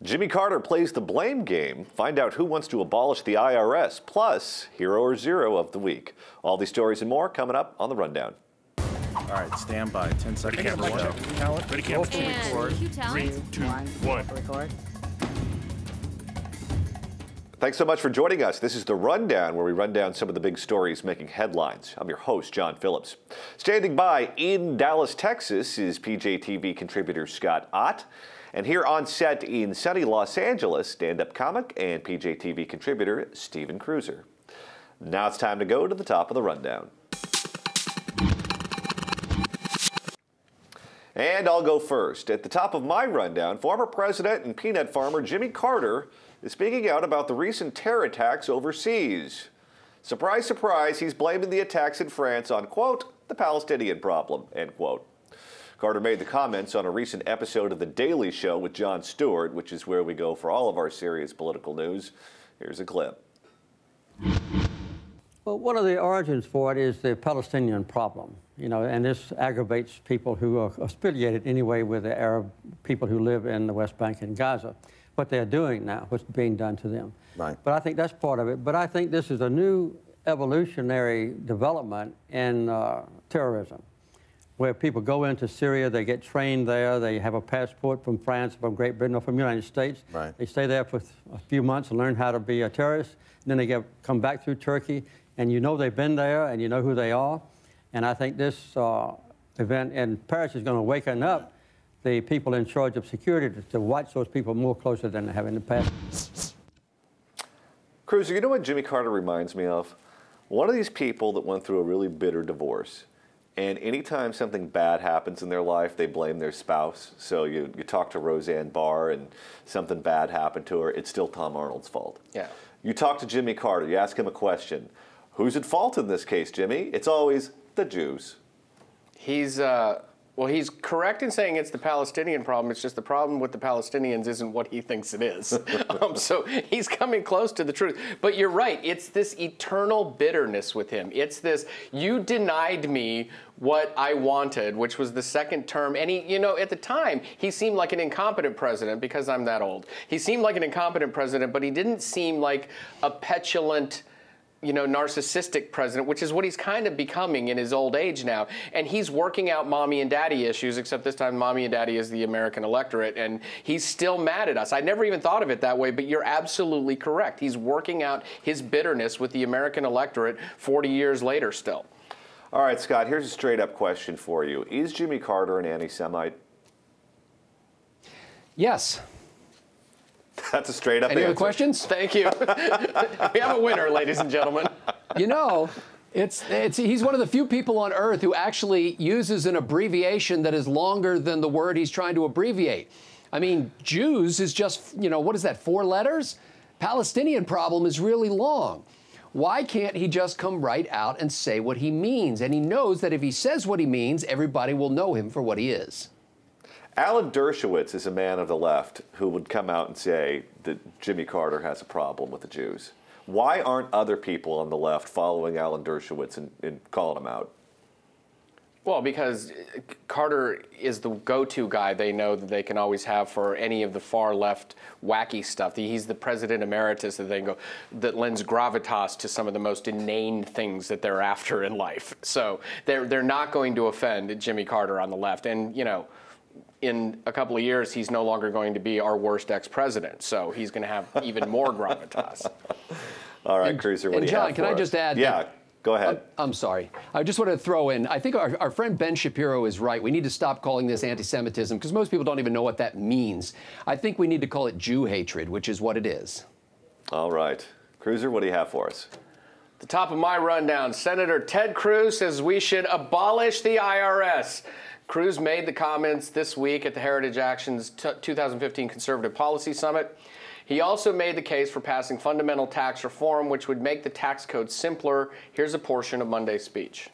Jimmy Carter plays the blame game. Find out who wants to abolish the IRS, plus Hero or Zero of the Week. All these stories and more coming up on The Rundown. All right, stand by. 10 seconds. Ready, camera, talent. Ready, camera. Record. 3, 2, 1. Record. Thanks so much for joining us. This is The Rundown, where we run down some of the big stories making headlines. I'm your host, John Phillips. Standing by in Dallas, Texas is PJTV contributor Scott Ott. And here on set in sunny Los Angeles, stand-up comic and PJTV contributor Stephen Cruiser. Now it's time to go to the top of the rundown. And I'll go first. At the top of my rundown, former president and peanut farmer Jimmy Carter is speaking out about the recent terror attacks overseas. Surprise, surprise, he's blaming the attacks in France on, quote, the Palestinian problem, end quote. Carter made the comments on a recent episode of The Daily Show with Jon Stewart, which is where we go for all of our serious political news. Here's a clip. Well, one of the origins for it is the Palestinian problem, and this aggravates people who are affiliated anyway with the Arab people who live in the West Bank and Gaza. What they're doing now, what's being done to them. Right. But I think that's part of it. But I think this is a new evolutionary development in terrorism, where people go into Syria, they get trained there, they have a passport from France, from Great Britain, or from the United States. Right. They stay there for a few months and learn how to be a terrorist. And then they come back through Turkey, and they've been there, and you know who they are. And I think this event in Paris is going to waken up the people in charge of security to watch those people more closely than they have in the past. Cruiser, you know what Jimmy Carter reminds me of? One of these people that went through a really bitter divorce. And anytime something bad happens in their life, they blame their spouse. So you talk to Roseanne Barr and something bad happened to her, it's still Tom Arnold's fault. Yeah. You talk to Jimmy Carter, you ask him a question. Who's at fault in this case, Jimmy? It's always the Jews. He's correct in saying it's the Palestinian problem. It's just the problem with the Palestinians isn't what he thinks it is. So he's coming close to the truth. But you're right. It's this eternal bitterness with him. It's this, you denied me what I wanted, which was the second term. And he, at the time, he seemed like an incompetent president because I'm that old. He seemed like an incompetent president, but he didn't seem like a petulant, narcissistic president, which is what he's kind of becoming in his old age now. And he's working out mommy and daddy issues, except this time mommy and daddy is the American electorate, and he's still mad at us. I never even thought of it that way, but you're absolutely correct. He's working out his bitterness with the American electorate 40 years later still. All right, Scott, here's a straight-up question for you. Is Jimmy Carter an anti-Semite? Yes. That's a straight-up answer. Any other questions? Thank you. We have a winner, ladies and gentlemen. He's one of the few people on Earth who actually uses an abbreviation that is longer than the word he's trying to abbreviate. I mean, Jews is just, what is that, 4 letters? Palestinian problem is really long. Why can't he just come right out and say what he means? And he knows that if he says what he means, everybody will know him for what he is. Alan Dershowitz is a man of the left who would come out and say that Jimmy Carter has a problem with the Jews. Why aren't other people on the left following Alan Dershowitz and calling him out? Well, because Carter is the go-to guy they know that they can always have for any of the far-left wacky stuff. He's the president emeritus that lends gravitas to some of the most inane things that they're after in life. So they're not going to offend Jimmy Carter on the left. And, in a couple of years, he's no longer going to be our worst ex-president. So he's going to have even more gravitas. All right, Cruiser, what do you John, have can for I us? just add? Yeah, go ahead. I'm sorry. I just want to throw in, I think our friend Ben Shapiro is right. We need to stop calling this anti-Semitism because most people don't even know what that means. I think we need to call it Jew hatred, which is what it is. All right. Cruiser, what do you have for us? The top of my rundown, Senator Ted Cruz says we should abolish the IRS. Cruz made the comments this week at the Heritage Action's 2015 Conservative Policy Summit. He also made the case for passing fundamental tax reform, which would make the tax code simpler. Here's a portion of Monday's speech.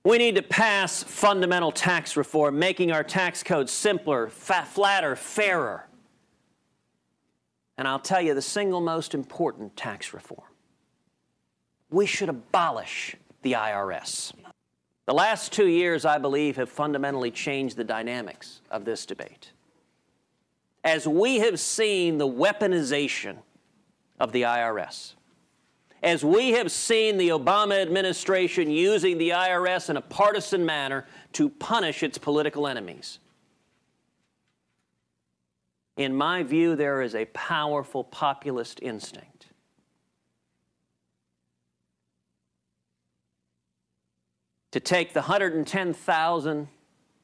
We need to pass fundamental tax reform, making our tax code simpler, flatter, fairer. And I'll tell you the single most important tax reform. We should abolish the IRS. The last 2 years, I believe, have fundamentally changed the dynamics of this debate. As we have seen the weaponization of the IRS, as we have seen the Obama administration using the IRS in a partisan manner to punish its political enemies, in my view, there is a powerful populist instinct to take the 110,000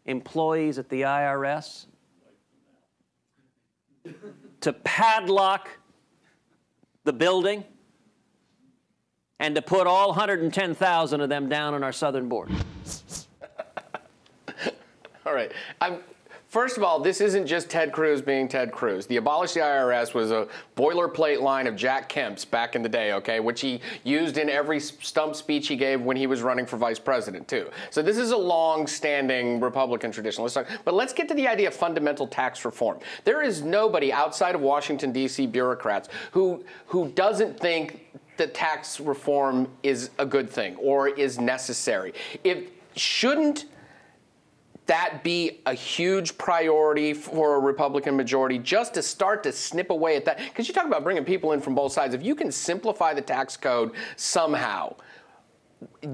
employees at the IRS, to padlock the building, and to put all 110,000 of them down on our southern border. All right. First of all, this isn't just Ted Cruz being Ted Cruz. The Abolish the IRS was a boilerplate line of Jack Kemp's back in the day, okay, which he used in every stump speech he gave when he was running for vice president, too. So this is a long-standing Republican tradition. But let's get to the idea of fundamental tax reform. There is nobody outside of Washington, D.C. bureaucrats who doesn't think that tax reform is a good thing or is necessary. Shouldn't that be a huge priority for a Republican majority, just to start to snip away at that? Because you talk about bringing people in from both sides. If you can simplify the tax code somehow,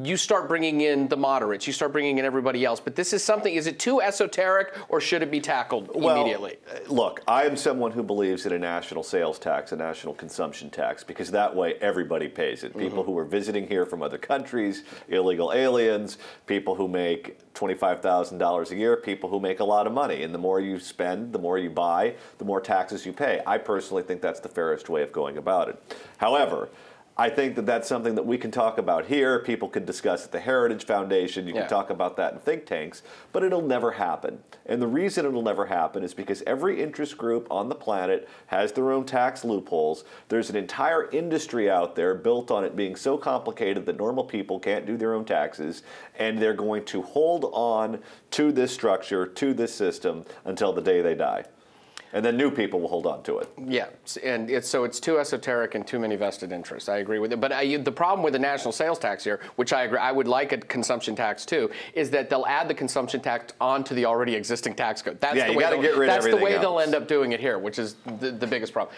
you start bringing in the moderates, you start bringing in everybody else. But this is something, is it too esoteric, or should it be tackled immediately? Look, I am someone who believes in a national sales tax, a national consumption tax, because that way everybody pays it. People who are visiting here from other countries, illegal aliens, people who make $25,000 a year, people who make a lot of money. And the more you spend, the more you buy, the more taxes you pay. I personally think that's the fairest way of going about it. However, I think that that's something that we can talk about here. People can discuss at the Heritage Foundation. You can talk about that in think tanks, but it'll never happen. And the reason it'll never happen is because every interest group on the planet has their own tax loopholes. There's an entire industry out there built on it being so complicated that normal people can't do their own taxes, and they're going to hold on to this structure, to this system, until the day they die. And then new people will hold on to it. Yeah, and it's too esoteric and too many vested interests. I agree with it. But the problem with the national sales tax here, which I agree, I would like a consumption tax too, is that they'll add the consumption tax onto the already existing tax code. That's the way that's the way they'll end up doing it here, which is the biggest problem.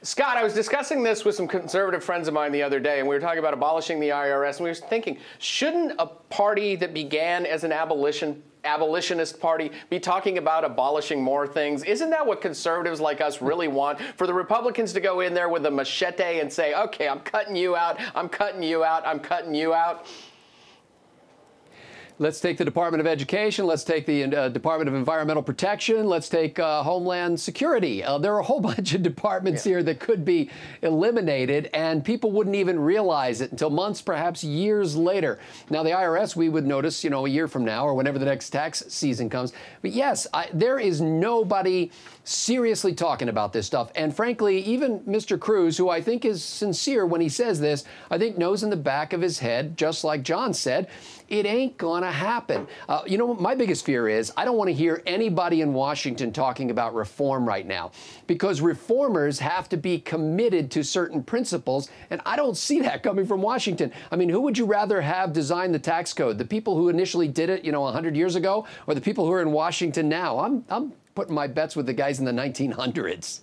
Scott, I was discussing this with some conservative friends of mine the other day, and we were talking about abolishing the IRS, and we were thinking, shouldn't a party that began as an abolitionist party be talking about abolishing more things? Isn't that what conservatives like us really want? For the Republicans to go in there with a machete and say, okay, I'm cutting you out, I'm cutting you out, I'm cutting you out. Let's take the Department of Education. Let's take the Department of Environmental Protection. Let's take Homeland Security. There are a whole bunch of departments here that could be eliminated, and people wouldn't even realize it until months, perhaps years later. Now, the IRS, we would notice, a year from now or whenever the next tax season comes. But yes, there is nobody seriously talking about this stuff. And frankly, even Mr. Cruz, who I think is sincere when he says this, I think knows in the back of his head, just like John said, it ain't gonna happen. My biggest fear is I don't want to hear anybody in Washington talking about reform right now, because reformers have to be committed to certain principles, and I don't see that coming from Washington. I mean, who would you rather have design the tax code? The people who initially did it, 100 years ago, or the people who are in Washington now? I'm putting my bets with the guys in the 1900s.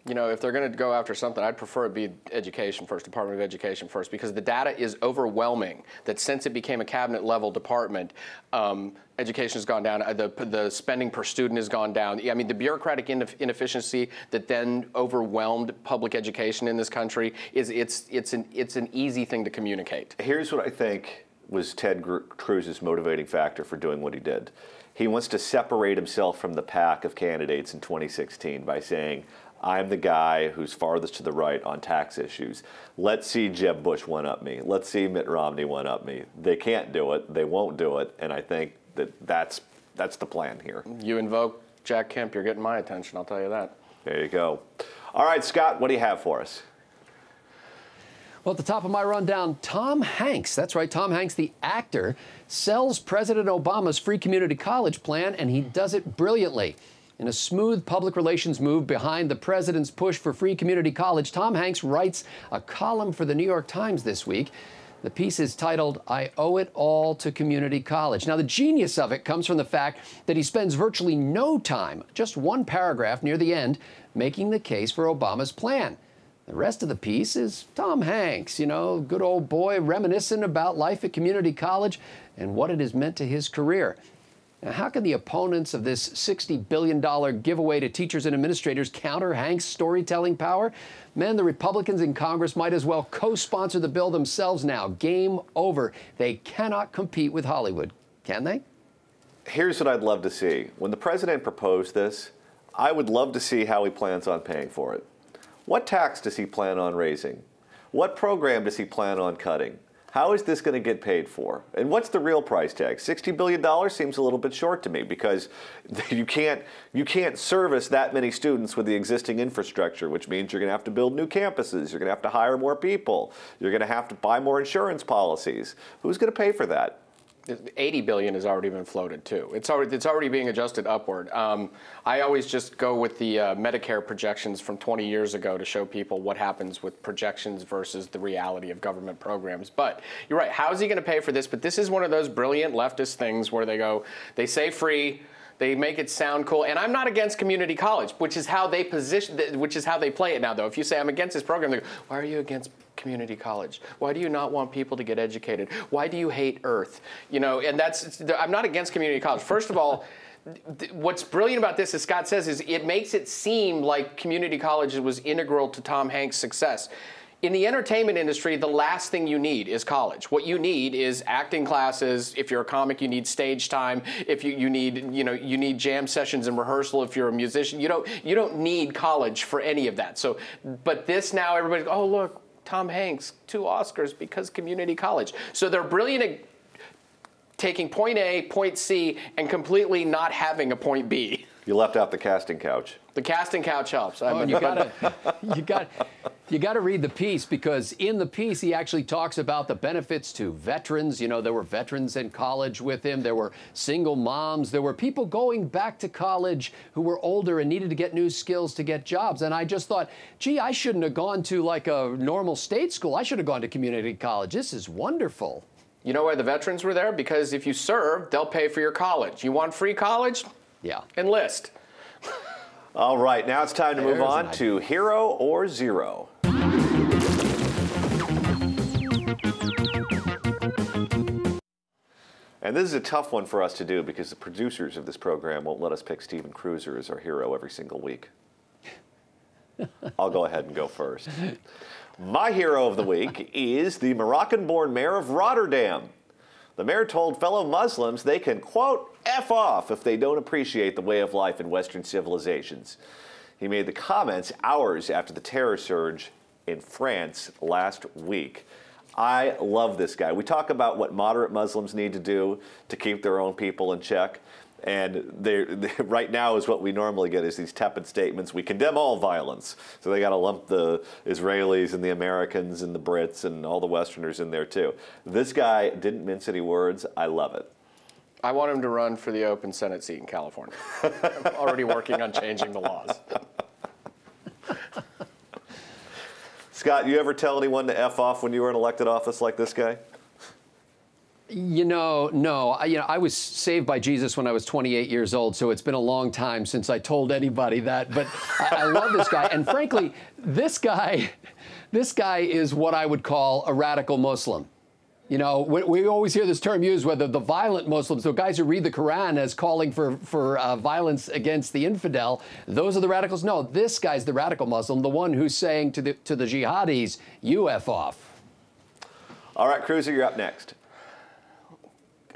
If they're going to go after something, I'd prefer it be education first, Department of Education first, because the data is overwhelming that since it became a cabinet-level department, education has gone down, the spending per student has gone down. I mean, the bureaucratic inefficiency that then overwhelmed public education in this country it's an easy thing to communicate. Here's what I think was Ted Cruz's motivating factor for doing what he did. He wants to separate himself from the pack of candidates in 2016 by saying, I'm the guy who's farthest to the right on tax issues. Let's see Jeb Bush one-up me. Let's see Mitt Romney one-up me. They can't do it. They won't do it. And I think that's the plan here. You invoke Jack Kemp, you're getting my attention, I'll tell you that. There you go. All right, Scott, what do you have for us? Well, at the top of my rundown, Tom Hanks, that's right, Tom Hanks, the actor, sells President Obama's free community college plan, and he does it brilliantly. In a smooth public relations move behind the president's push for free community college, Tom Hanks writes a column for the New York Times this week. The piece is titled, "I Owe It All to Community College." Now, the genius of it comes from the fact that he spends virtually no time, just one paragraph near the end, making the case for Obama's plan. The rest of the piece is Tom Hanks, you know, good old boy, reminiscing about life at community college and what it has meant to his career. Now, how can the opponents of this $60 billion giveaway to teachers and administrators counter Hanks' storytelling power? Man, the Republicans in Congress might as well co-sponsor the bill themselves now. Game over. They cannot compete with Hollywood, can they? Here's what I'd love to see. When the president proposed this, I would love to see how he plans on paying for it. What tax does he plan on raising? What program does he plan on cutting? How is this going to get paid for? And what's the real price tag? $60 billion seems a little bit short to me, because you can't service that many students with the existing infrastructure, which means you're going to have to build new campuses. You're going to have to hire more people. You're going to have to buy more insurance policies. Who's going to pay for that? $80 billion has already been floated too. It's already being adjusted upward. I always just go with the Medicare projections from 20 years ago to show people what happens with projections versus the reality of government programs. But you're right. How is he going to pay for this? But this is one of those brilliant leftist things where they say free. They make it sound cool, and I'm not against community college, which is how they play it now. Though, if you say I'm against this program, they go, "Why are you against community college? Why do you not want people to get educated? Why do you hate Earth?" You know, and I'm not against community college. First of all, what's brilliant about this, as Scott says, is it makes it seem like community college was integral to Tom Hanks' success. In the entertainment industry, the last thing you need is college. What you need is acting classes. If you're a comic, you need stage time. If you need jam sessions and rehearsal. If you're a musician, you don't need college for any of that. So, but this now, everybody, oh look, Tom Hanks, 2 Oscars because community college. So they're brilliant at taking point A, point C, and completely not having a point B. You left out the casting couch. The casting couch helps. You got to read the piece, because in the piece he actually talks about the benefits to veterans. You know, there were veterans in college with him. There were single moms. There were people going back to college who were older and needed to get new skills to get jobs. And I just thought, gee, I shouldn't have gone to like a normal state school. I should have gone to community college. This is wonderful. You know why the veterans were there? Because if you serve, they'll pay for your college. You want free college? Yeah. Enlist. All right, now it's time to move on to Hero or Zero. And this is a tough one for us to do, because the producers of this program won't let us pick Steven Cruiser as our hero every single week. I'll go ahead and go first. My hero of the week is the Moroccan-born mayor of Rotterdam. The mayor told fellow Muslims they can, quote, F off if they don't appreciate the way of life in Western civilizations. He made the comments hours after the terror surge in France last week. I love this guy. We talk about what moderate Muslims need to do to keep their own people in check. And they right now is what we normally get is these tepid statements. We condemn all violence. So they got to lump the Israelis and the Americans and the Brits and all the Westerners in there too. This guy didn't mince any words. I love it. I want him to run for the open Senate seat in California. I'm already working on changing the laws. Scott, you ever tell anyone to F off when you were in elected office like this guy? You know, no. I was saved by Jesus when I was 28 years old, so it's been a long time since I told anybody that. But I love this guy, and frankly, this guy is what I would call a radical Muslim. You know, we always hear this term used, whether the violent Muslims, so guys who read the Quran as calling for violence against the infidel, those are the radicals. No, this guy's the radical Muslim, the one who's saying to the jihadis, you F off. All right, Cruiser, you're up next.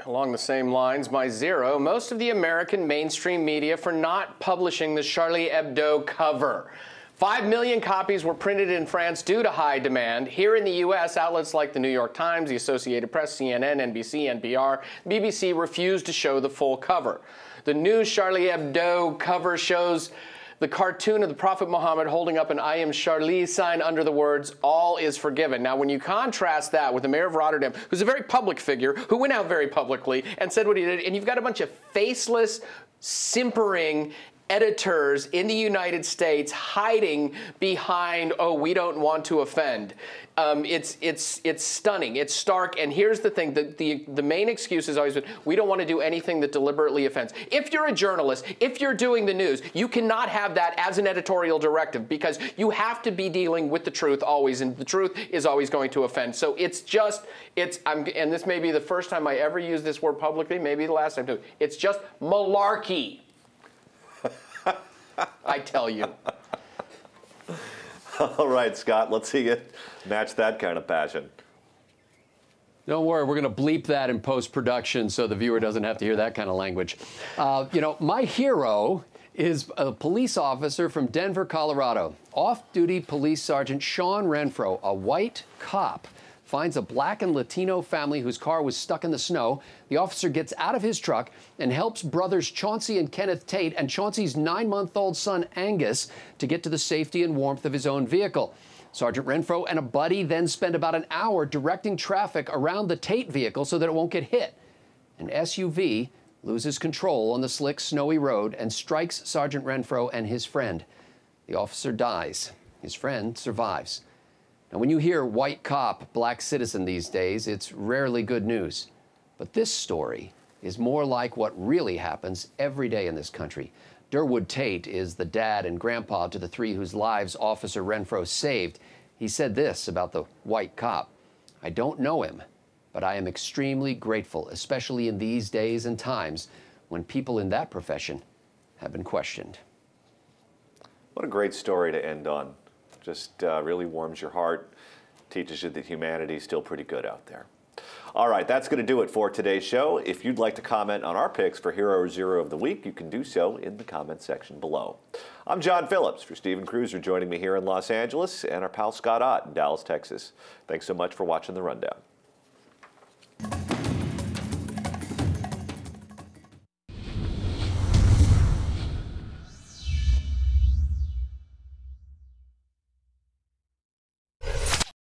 Along the same lines, my zero, most of the American mainstream media for not publishing the Charlie Hebdo cover. 5 million copies were printed in France due to high demand. Here in the U.S., outlets like the New York Times, the Associated Press, CNN, NBC, NPR, BBC refused to show the full cover. The new Charlie Hebdo cover shows the cartoon of the Prophet Muhammad holding up an I am Charlie sign under the words, all is forgiven. Now, when you contrast that with the mayor of Rotterdam, who's a very public figure, who went out very publicly and said what he did, and you've got a bunch of faceless, simpering, editors in the United States hiding behind, oh, we don't want to offend. It's stunning. It's stark. And here's the thing: the main excuse has always been, we don't want to do anything that deliberately offends. If you're a journalist, if you're doing the news, you cannot have that as an editorial directive, because you have to be dealing with the truth always, and the truth is always going to offend. So and this may be the first time I ever use this word publicly, maybe the last time too. It's just malarkey. I tell you. All right, Scott, let's see you match that kind of passion. Don't worry, we're going to bleep that in post-production so the viewer doesn't have to hear that kind of language. My hero is a police officer from Denver, Colorado. Off-duty Police Sergeant Sean Renfro, a white cop, finds a black and Latino family whose car was stuck in the snow. The officer gets out of his truck and helps brothers Chauncey and Kenneth Tate and Chauncey's 9-month-old son Angus to get to the safety and warmth of his own vehicle. Sergeant Renfro and a buddy then spend about an hour directing traffic around the Tate vehicle so that it won't get hit. An SUV loses control on the slick, snowy road and strikes Sergeant Renfro and his friend. The officer dies. His friend survives. Now, when you hear white cop, black citizen these days, it's rarely good news. But this story is more like what really happens every day in this country. Durwood Tate is the dad and grandpa to the 3 whose lives Officer Renfro saved. He said this about the white cop: "I don't know him, but I am extremely grateful, especially in these days and times when people in that profession have been questioned." What a great story to end on. Just really warms your heart, teaches you that humanity is still pretty good out there. All right, that's going to do it for today's show. If you'd like to comment on our picks for Hero or Zero of the Week, you can do so in the comment section below. I'm John Phillips for Stephen Cruz, joining me here in Los Angeles, and our pal Scott Ott in Dallas, Texas. Thanks so much for watching The Rundown.